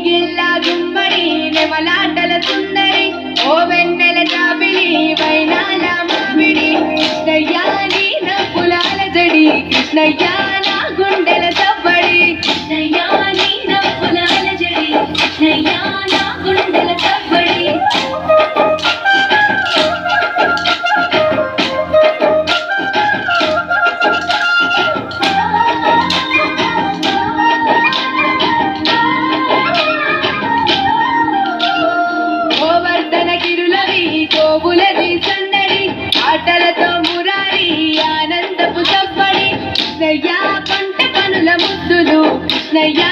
గిల్లా గుమ్మడి నెమలాటల సుందరి ఓ వెన్నెల జాబిలి వైనాల మామిడి కృష్ణయ్య నీ నవ్వులాల జడి కృష్ణయ్య నా గుండెల సవ్వడి కృష్ణయ్య నీ నవ్వులాల జడి కృష్ణయ్య నా గుండెల సవ్వడి గోవులది సందడి ఆటలతో మురారి ఆనందపు సవ్వడి కృష్ణయ్య పంట కనుల ముద్దులు కృష్ణయ్య